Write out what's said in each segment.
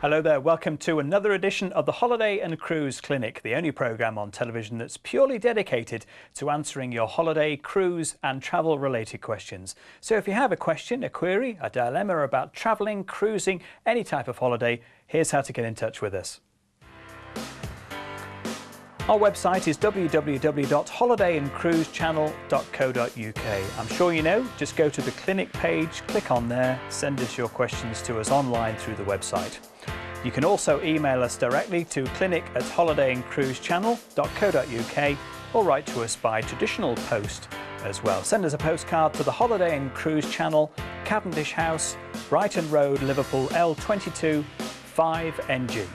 Hello there, welcome to another edition of the Holiday and Cruise Clinic, the only programme on television that's purely dedicated to answering your holiday, cruise and travel related questions. So if you have a question, a query, a dilemma about travelling, cruising, any type of holiday, here's how to get in touch with us. Our website is www.holidayandcruisechannel.co.uk. I'm sure you know, just go to the clinic page, click on there, send us your questions to us online through the website. You can also email us directly to clinic@holidayandcruisechannel.co.uk or write to us by traditional post as well. Send us a postcard to the Holiday and Cruise Channel, Cavendish House, Brighton Road, Liverpool, L22 5NG.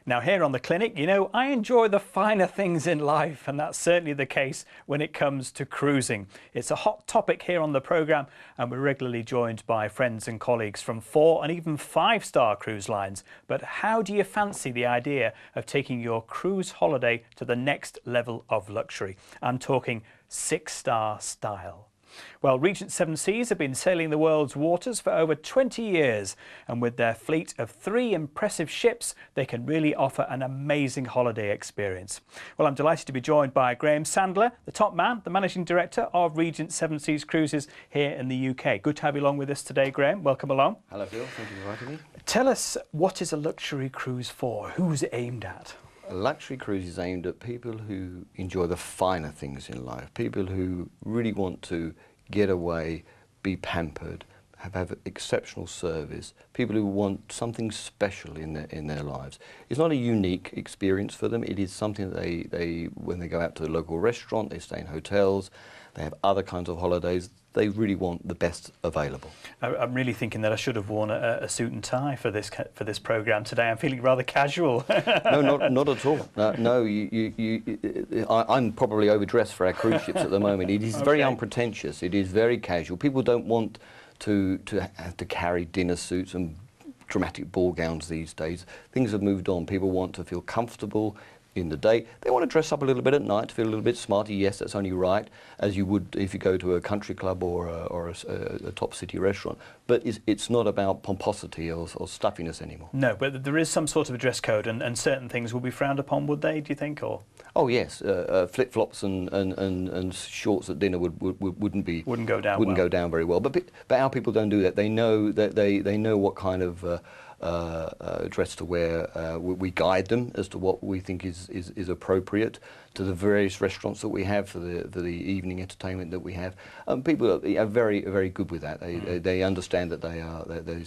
Now here on the clinic, you know, I enjoy the finer things in life, and that's certainly the case when it comes to cruising. It's a hot topic here on the programme, and we're regularly joined by friends and colleagues from 4- and even 5-star cruise lines. But how do you fancy the idea of taking your cruise holiday to the next level of luxury? I'm talking 6-star style. Well, Regent 7 Seas have been sailing the world's waters for over 20 years, and with their fleet of 3 impressive ships, they can really offer an amazing holiday experience. Well, I'm delighted to be joined by Graham Sandler, the top man, the Managing Director of Regent 7 Seas Cruises here in the UK. Good to have you along with us today, Graham. Welcome along. Hello, Phil. Thank you for inviting me. Tell us, what is a luxury cruise for? Who's it aimed at? A luxury cruise is aimed at people who enjoy the finer things in life, people who really want to get away, be pampered, have exceptional service, people who want something special in their lives. It's not a unique experience for them. It is something that they when they go out to the local restaurant, they stay in hotels, they have other kinds of holidays. They really want the best available. I'm really thinking that I should have worn a suit and tie for this programme today. I'm feeling rather casual. No, not at all. No, I'm probably overdressed for our cruise ships at the moment. It is very unpretentious. It is very casual. People don't want to have to carry dinner suits and dramatic ball gowns these days. Things have moved on. People want to feel comfortable in the day. They want to dress up a little bit at night to feel a little bit smarter. Yes, that's only right, as you would if you go to a country club or a top city restaurant. But it's not about pomposity or stuffiness anymore. No, but there is some sort of a dress code, and certain things will be frowned upon, would they, do you think? Or oh yes, flip-flops and shorts at dinner wouldn't go down very well. But our people don't do that. They know that they know what kind of dress to wear. We guide them as to what we think is appropriate to the various restaurants that we have for the evening entertainment that we have. People are very good with that. They understand that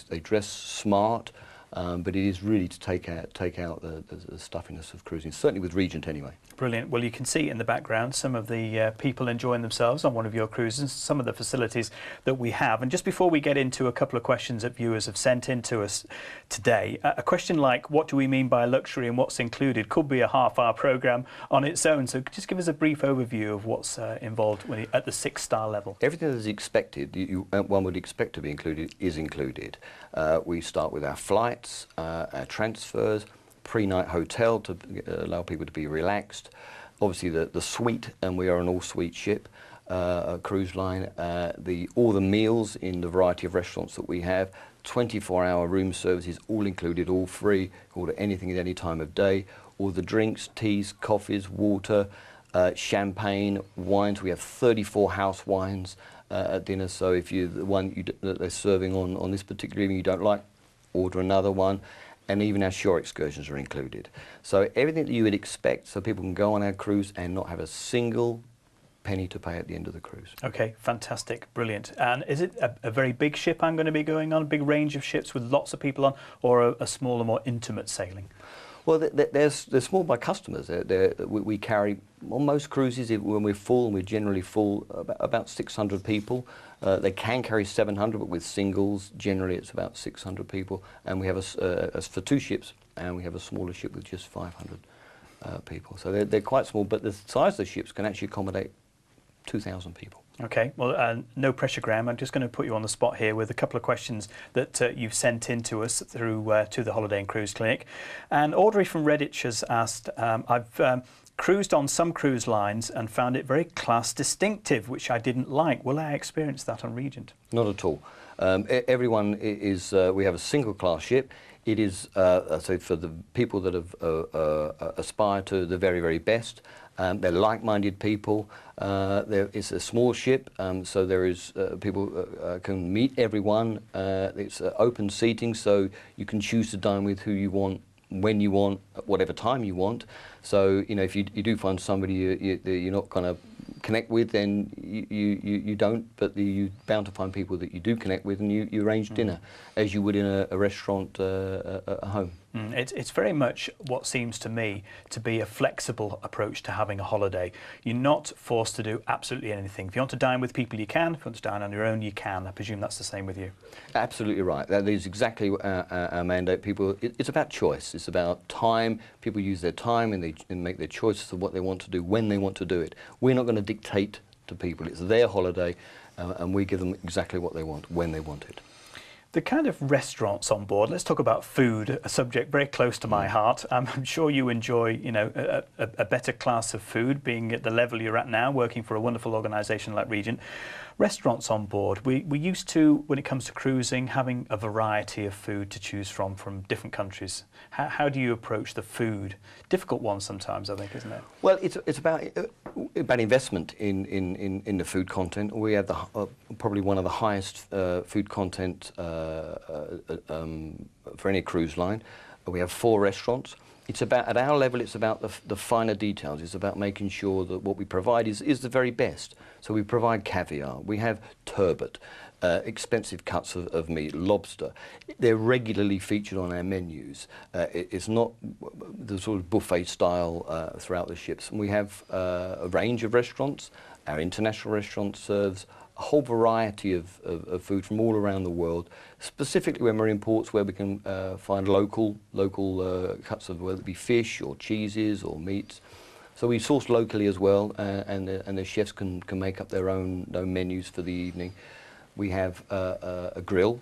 they dress smart. But it is really to take out the stuffiness of cruising, certainly with Regent anyway. Brilliant. Well, you can see in the background some of the people enjoying themselves on one of your cruises, some of the facilities that we have. And just before we get into a couple of questions that viewers have sent in to us today, a question like, what do we mean by luxury and what's included, could be a half-hour programme on its own. So just give us a brief overview of what's involved at the 6-star level. Everything that is expected, one would expect to be included, is included. We start with our flights, our transfers, pre-night hotel to allow people to be relaxed. Obviously the suite, and we are an all-suite ship, a cruise line. All the meals in the variety of restaurants that we have, 24-hour room services, all included, all free. Order anything at any time of day. All the drinks, teas, coffees, water, champagne, wines. We have 34 house wines at dinner. So if the one that they're serving on this particular evening you don't like, order another one. And even our shore excursions are included. So everything that you would expect, so people can go on our cruise and not have a single penny to pay at the end of the cruise. Okay, fantastic, brilliant. And is it a very big ship I'm going to be going on, a big range of ships with lots of people on, or a smaller, more intimate sailing? Well, they're small by customers. We carry, on most cruises, when we're full, and we're generally full, about 600 people. They can carry 700, but with singles, generally it's about 600 people. And we have for 2 ships, and we have a smaller ship with just 500 people. So they're quite small, but the size of the ships can actually accommodate 2,000 people. Okay, well, no pressure, Graham. I'm just going to put you on the spot here with a couple of questions that you've sent in to us through to the Holiday and Cruise Clinic. And Audrey from Redditch has asked, I've cruised on some cruise lines and found it very class distinctive, which I didn't like. Will I experience that on Regent? Not at all. Everyone is, we have a single class ship. It is, so for the people that have aspire to the very, very best, they're like-minded people. It's a small ship, so there is people can meet everyone. It's open seating, so you can choose to dine with who you want, when you want, at whatever time you want. So you know, if you do find somebody you're not going to connect with, then you don't. But you're bound to find people that you do connect with, and you arrange dinner as you would in a restaurant at home. It's very much what seems to me to be a flexible approach to having a holiday. You're not forced to do absolutely anything. If you want to dine with people, you can. If you want to dine on your own, you can. I presume that's the same with you. Absolutely right. That is exactly our mandate. People, it's about choice. It's about time. People use their time and they make their choices of what they want to do when they want to do it. We're not going to dictate to people. It's their holiday, and we give them exactly what they want when they want it. The kind of restaurants on board, let's talk about food, a subject very close to my heart. I'm sure you enjoy, you know, a better class of food, being at the level you're at now, working for a wonderful organisation like Regent. Restaurants on board, we used to, when it comes to cruising, having a variety of food to choose from different countries. How do you approach the food? Difficult one sometimes, I think, isn't it? Well, it's about investment in the food content. We have probably one of the highest food content for any cruise line. We have 4 restaurants. It's about, at our level, it's about the finer details. It's about making sure that what we provide is the very best. So we provide caviar, we have turbot, expensive cuts of meat, lobster. They're regularly featured on our menus. It's not the sort of buffet style throughout the ships. And we have a range of restaurants. Our international restaurant serves a whole variety of food from all around the world, specifically when we're in ports where we can find local cuts of, whether it be fish or cheeses or meats. So we source locally as well, and the chefs can make up their own menus for the evening. We have a grill,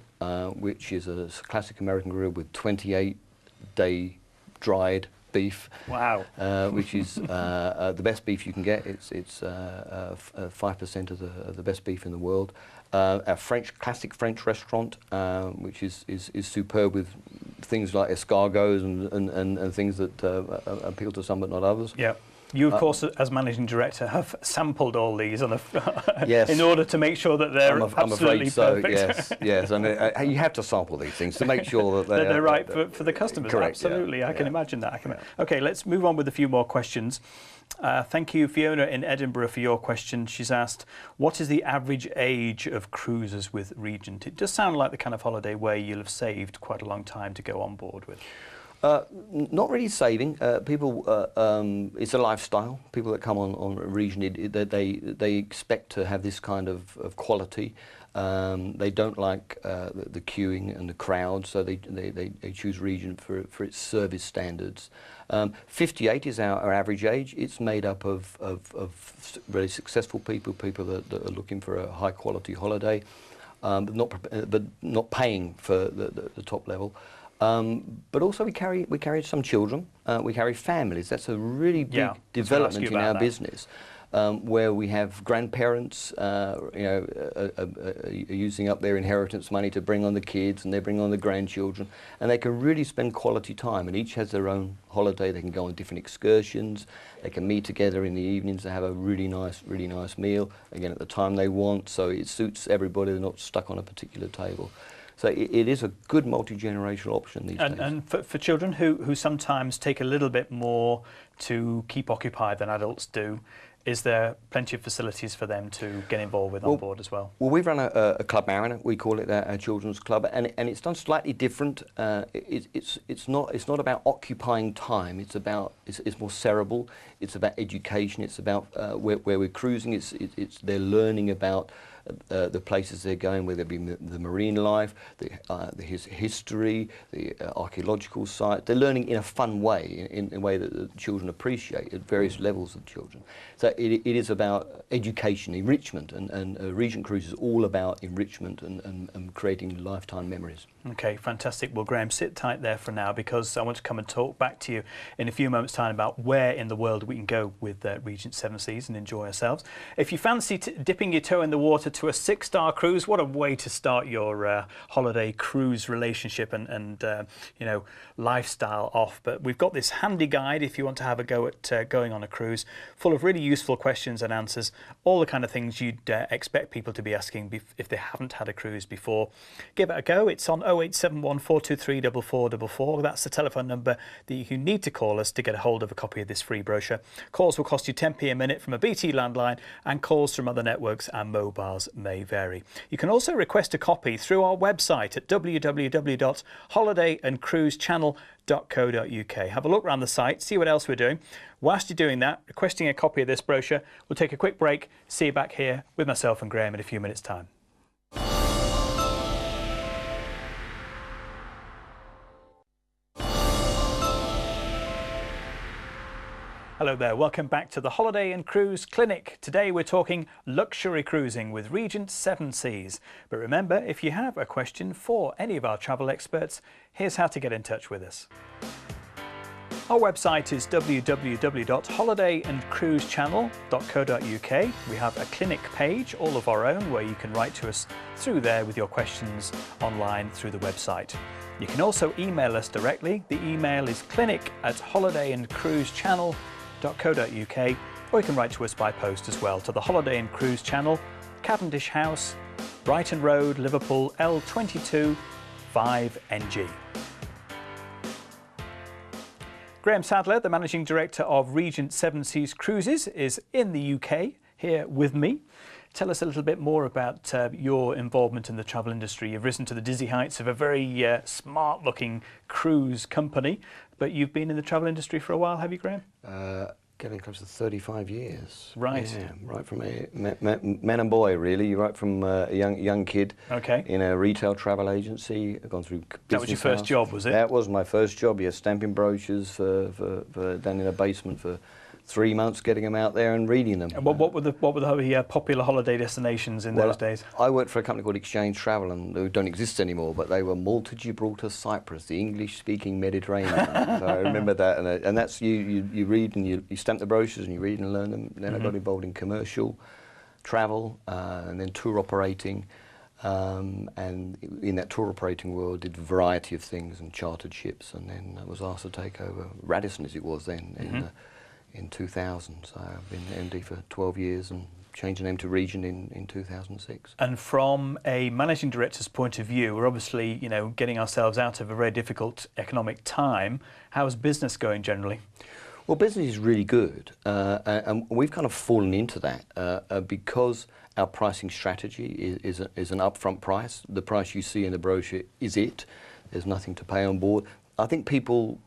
which is a classic American grill with 28-day dried beef. Wow. Which is the best beef you can get. It's 5% of the best beef in the world. Our classic French restaurant, which is superb, with things like escargots and things that appeal to some but not others. Yeah. You, of course, as managing director, have sampled all these on yes. in order to make sure that they're absolutely perfect. Yes, yes. And you have to sample these things to make sure that they're right for the customers. Correct, absolutely, I can imagine that. Okay, let's move on with a few more questions. Thank you, Fiona in Edinburgh, for your question. She's asked, what is the average age of cruisers with Regent? It does sound like the kind of holiday where you'll have saved quite a long time to go on board with. Not really saving. People, it's a lifestyle. People that come on Regent, they expect to have this kind of quality. They don't like the queuing and the crowd, so they choose Regent for its service standards. 58 is our average age. It's made up of really successful people that are looking for a high quality holiday, but not paying for the top level. But also we carry some children, we carry families. That's a really big development in our business, where we have grandparents, using up their inheritance money to bring on the kids, and they bring on the grandchildren, and they can really spend quality time. And each has their own holiday. They can go on different excursions. They can meet together in the evenings to have a really nice meal, again at the time they want. So it suits everybody. They're not stuck on a particular table. So it is a good multi-generational option these days. And for children who sometimes take a little bit more to keep occupied than adults do, is there plenty of facilities for them to get involved with on board as well? Well, we've run a Club Mariner. We call it our children's club, and it's done slightly different. It's not about occupying time. It's more cerebral. It's about education. It's about where we're cruising. They're learning about the places they're going, whether it be the marine life, the history, the archaeological site. They're learning in a fun way, in a way that the children appreciate at various levels of children. So it is about education, enrichment, and Regent Cruise is all about enrichment and creating lifetime memories. Okay, fantastic. Well, Graham, sit tight there for now, because I want to come and talk back to you in a few moments' time about where in the world we can go with Regent Seven Seas and enjoy ourselves. If you fancy dipping your toe in the water to a 6-star cruise. What a way to start your holiday cruise relationship and you know, lifestyle off. But we've got this handy guide if you want to have a go at going on a cruise, full of really useful questions and answers, all the kind of things you'd expect people to be asking if they haven't had a cruise before. Give it a go. It's on 0871 423 4444. That's the telephone number that you need to call us to get a hold of a copy of this free brochure. Calls will cost you 10p a minute from a BT landline, and calls from other networks and mobiles may vary. You can also request a copy through our website at www.holidayandcruisechannel.co.uk. Have a look around the site, see what else we're doing. Whilst you're doing that, requesting a copy of this brochure, we'll take a quick break. See you back here with myself and Graham in a few minutes' time. Hello there, welcome back to the Holiday and Cruise Clinic. Today we're talking luxury cruising with Regent 7 Seas. But remember, if you have a question for any of our travel experts, here's how to get in touch with us. Our website is www.holidayandcruisechannel.co.uk. We have a clinic page, all of our own, where you can write to us through there with your questions online through the website. You can also email us directly. The email is clinic@holidayandcruisechannel.co.uk, or you can write to us by post as well to the Holiday and Cruise Channel, Cavendish House, Brighton Road, Liverpool, L22 5NG. Graham Sadler, the Managing Director of Regent 7 Seas Cruises, is in the UK here with me. Tell us a little bit more about your involvement in the travel industry. You've risen to the dizzy heights of a very smart-looking cruise company, but you've been in the travel industry for a while, have you, Graham? Getting close to 35 years. Right. Yeah, right from a man and boy, really. Right from a young kid. Okay. In a retail travel agency. I've gone through business. That was your first job, was it? That was my first job. Yeah, stamping brochures for down in a basement for 3 months, getting them out there and reading them. And what were the popular holiday destinations in those days? I worked for a company called Exchange Travel, and who don't exist anymore, but they were Malta, Gibraltar, Cyprus, the English-speaking Mediterranean. So I remember that, and that's you read and you stamp the brochures and you read and learn them. Then I got involved in commercial travel and then tour operating. And in that tour operating world, did a variety of things and chartered ships, and then I was asked to take over Radisson, as it was then, in 2000. So I've been MD for 12 years and changed the name to Regent in 2006. And from a managing director's point of view, we're obviously, you know, getting ourselves out of a very difficult economic time. How's business going generally? Well, business is really good, and we've kind of fallen into that because our pricing strategy is an upfront price. The price you see in the brochure is it. There's nothing to pay on board. I think people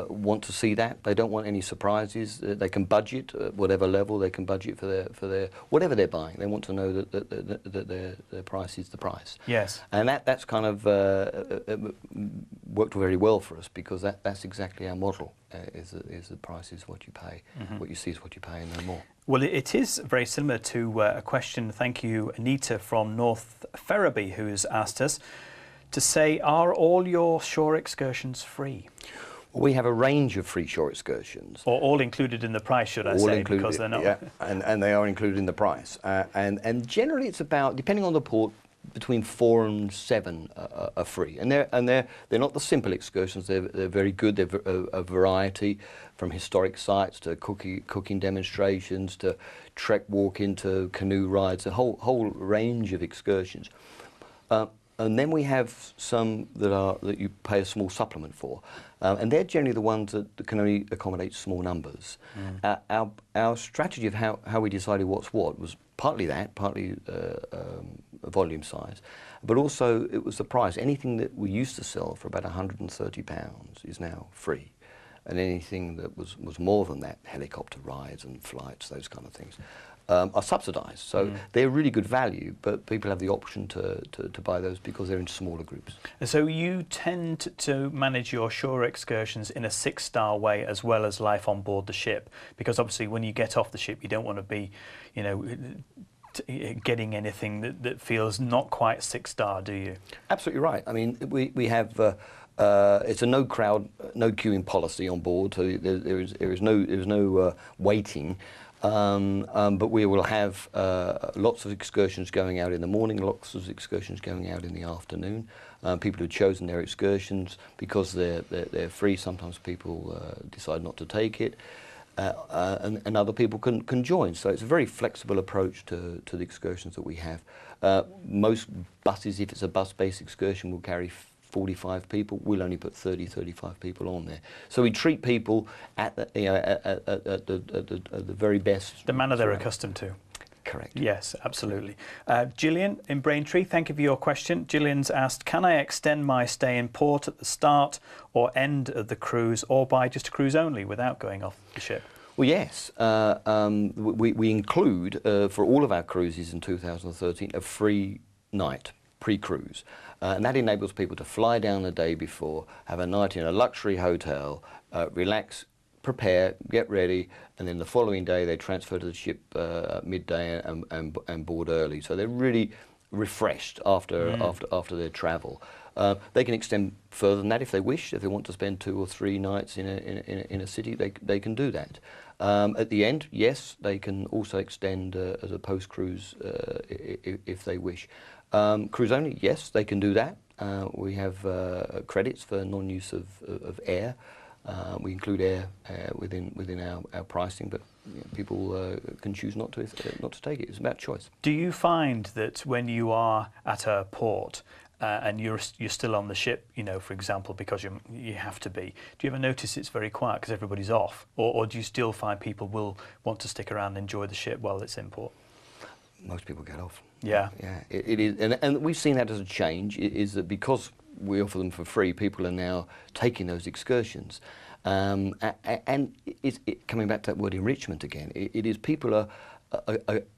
want to see that. They don't want any surprises. They can budget at whatever level. They can budget for their whatever they're buying. They want to know that their price is the price. Yes. And that's kind of worked very well for us, because that's exactly our model. Is the price is what you pay. What you see is what you pay, and no more. Well, it is very similar to a question, thank you, Anita from North Ferriby, who's asked us to say, are all your shore excursions free? We have a range of free shore excursions. Or all included in the price, should I say, because they're not. Yeah, and they are included in the price. And generally it's about, depending on the port, between 4 and 7 are free. And they're not the simple excursions. They're very good. They're a variety, from historic sites to cooking demonstrations to trek walking to canoe rides, a whole range of excursions. And then we have some that you pay a small supplement for, and they're generally the ones that can only accommodate small numbers. Our strategy of how we decided what's what was partly volume size, but also it was the price. Anything that we used to sell for about £130 is now free, and anything that was more than that, helicopter rides and flights, those kind of things, are subsidised. So they're really good value, but people have the option to buy those because they're in smaller groups. So you tend to manage your shore excursions in a 6-star way, as well as life on board the ship, because obviously when you get off the ship you don't want to be, you know, getting anything that feels not quite 6-star, do you? Absolutely right. I mean, we have it's a no crowd, no queuing policy on board, so there is no waiting. But we will have lots of excursions going out in the morning, lots of excursions going out in the afternoon. People who've chosen their excursions because they're free. Sometimes people decide not to take it, and other people can join. So it's a very flexible approach to the excursions that we have. Most buses, if it's a bus-based excursion, will carry 45 people. We'll only put 35 people on there. So we treat people at the, at the very best. The manner they're accustomed to. Correct. Yes, absolutely. Gillian in Braintree, thank you for your question. Gillian's asked, can I extend my stay in port at the start or end of the cruise, or buy just a cruise only without going off the ship? Well, yes. We include, for all of our cruises in 2013, a free night pre-cruise. And that enables people to fly down the day before, have a night in a luxury hotel, relax, prepare, get ready, and then the following day they transfer to the ship at midday and board early. So they're really refreshed after their travel. They can extend further than that if they wish. If they want to spend 2 or 3 nights in a city, they can do that. At the end, yes, they can also extend as a post-cruise if they wish. Cruise only, yes, they can do that. We have credits for non-use of air. We include air within our pricing, but people can choose not to take it. It's about choice. Do you find that when you are at a port and you're still on the ship, you know, for example, because you have to be, do you ever notice it's very quiet because everybody's off, or do you still find people will want to stick around and enjoy the ship while it's in port? Most people get off. Yeah. Yeah, it is, and we've seen that as a change. Is that because we offer them for free, people are now taking those excursions. And coming back to that word enrichment again, it is people are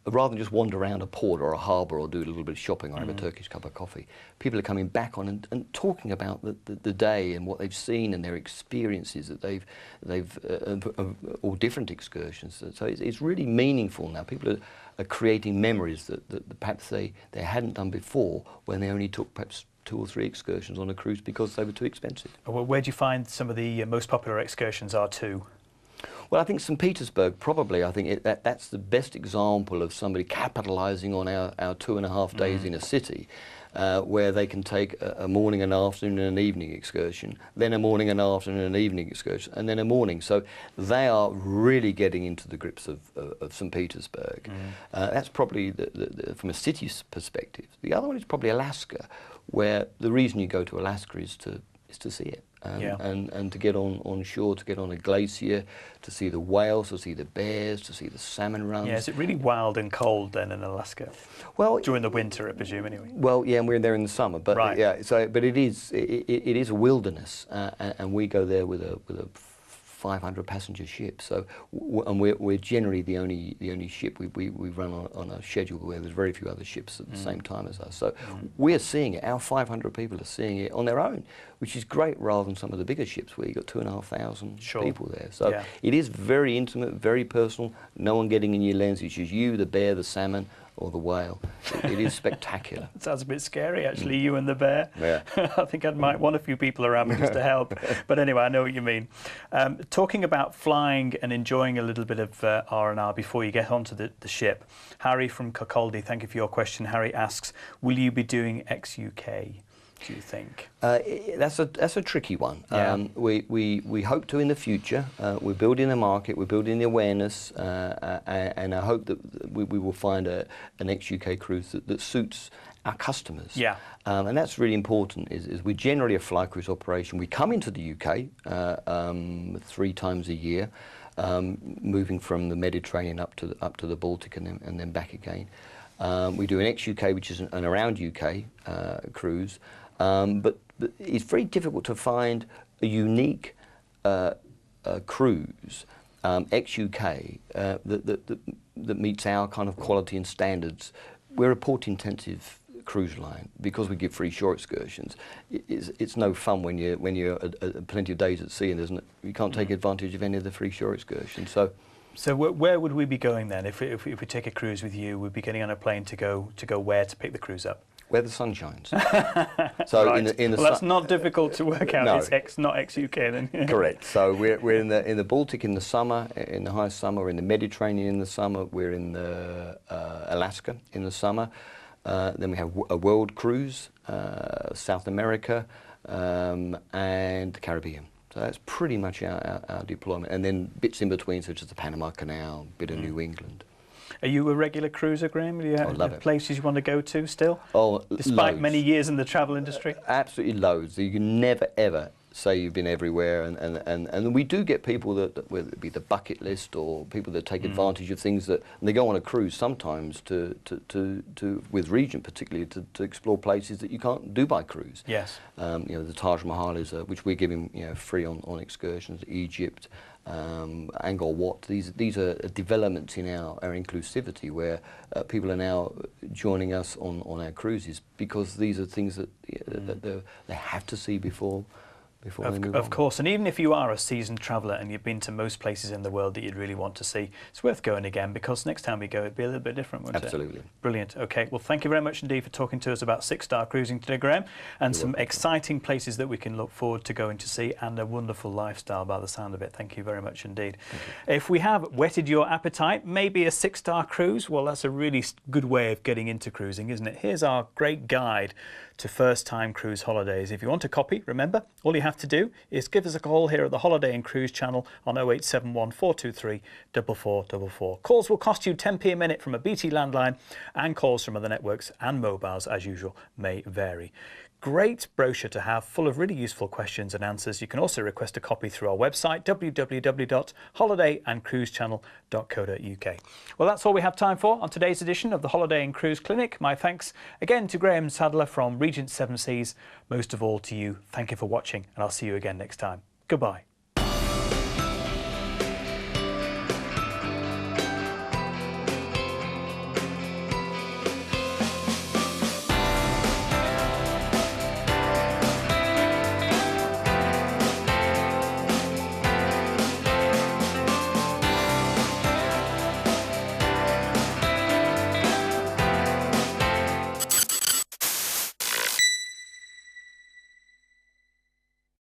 rather than just wander around a port or a harbour or do a little bit of shopping or have a Turkish cup of coffee, people are coming back on and talking about the day and what they've seen and their experiences that they've all different excursions. So it's really meaningful now. People are creating memories that perhaps they hadn't done before when they only took perhaps 2 or 3 excursions on a cruise because they were too expensive. Well, where do you find some of the most popular excursions are too? Well, I think St. Petersburg probably. I think that's the best example of somebody capitalising on our 2.5 days in a city, where they can take a morning, an afternoon and an evening excursion, then a morning, an afternoon and an evening excursion, and then a morning. So they are really getting into the grips of St. Petersburg. That's probably from a city's perspective. The other one is probably Alaska, where the reason you go to Alaska is to see it. And to get on shore, to get on a glacier, to see the whales, to see the bears, to see the salmon runs. Yeah, is it really wild and cold then in Alaska? Well, during the winter, I presume, anyway. Well, yeah, and we're there in the summer, but right. Yeah. So, but it is a wilderness, and we go there with a 500 passenger ship. So, and we're generally the only ship. We run on a schedule where there's very few other ships at the same time as us. So we're seeing it. Our 500 people are seeing it on their own, which is great, rather than some of the bigger ships where you've got 2,500 people there. So it is very intimate, very personal. No one getting in your lens. It's just you, the bear, the salmon, or the whale. It is spectacular. It sounds a bit scary, actually, you and the bear. Yeah. I think I might want a few people around me just to help. But anyway, I know what you mean. Talking about flying and enjoying a little bit of R&R before you get onto the ship. Harry from Kirkcaldy, thank you for your question. Harry asks, will you be doing ex-UK, do you think? That's a tricky one. Yeah. We hope to in the future. We're building the market, we're building the awareness, and I hope that we will find an ex-UK cruise that suits our customers. Yeah. And that's really important. Is we're generally a fly cruise operation. We come into the UK 3 times a year, moving from the Mediterranean up to the Baltic and then back again. We do an ex-UK, which is an around UK cruise. But it's very difficult to find a unique cruise, ex-UK, that meets our kind of quality and standards. We're a port-intensive cruise line because we give free shore excursions. It's no fun when you're plenty of days at sea and you can't take advantage of any of the free shore excursions. So where would we be going then if we take a cruise with you? We'd be getting on a plane to go where to pick the cruise up? Where the sun shines. So Right. in the Well, that's not difficult to work out. No. It's not ex-UK then. Correct. So we're in the Baltic in the summer, in the high summer. We're in the Mediterranean in the summer. We're in the Alaska in the summer. Then we have a world cruise, South America, and the Caribbean. So that's pretty much our deployment. And then bits in between, such as the Panama Canal, bit of New England. Are you a regular cruiser, Graham? Do you have love it. places you want to go to still? Oh, Despite loads. many years in the travel industry? Absolutely loads. You can never ever say you've been everywhere, and we do get people that whether it be the bucket list or people that take advantage of things that and they go on a cruise sometimes to with Regent particularly to explore places that you can't do by cruise. Yes. You know, the Taj Mahal is which we're giving free on excursions. Egypt. Angkor Wat. These are developments in our inclusivity where people are now joining us on our cruises because these are things that they have to see before they move on. Of course, and even if you are a seasoned traveller and you've been to most places in the world that you'd really want to see, it's worth going again because next time we go it'd be a little bit different, wouldn't it? Absolutely. Brilliant. Okay, well thank you very much indeed for talking to us about six-star cruising today, Graham, and some exciting places that we can look forward to going to see and a wonderful lifestyle by the sound of it. Thank you very much indeed. If we have whetted your appetite, maybe a six-star cruise, well that's a really good way of getting into cruising, isn't it? Here's our great guide to first-time cruise holidays. If you want a copy, remember, all you have to do is give us a call here at the Holiday and Cruise channel on 0871 423 4444. Calls will cost you 10p a minute from a BT landline, and calls from other networks and mobiles, as usual, may vary. Great brochure to have, full of really useful questions and answers. You can also request a copy through our website, www.holidayandcruisechannel.co.uk. Well, that's all we have time for on today's edition of the Holiday and Cruise Clinic. My thanks again to Graham Sadler from Regent Seven Seas. Most of all to you, thank you for watching, and I'll see you again next time. Goodbye.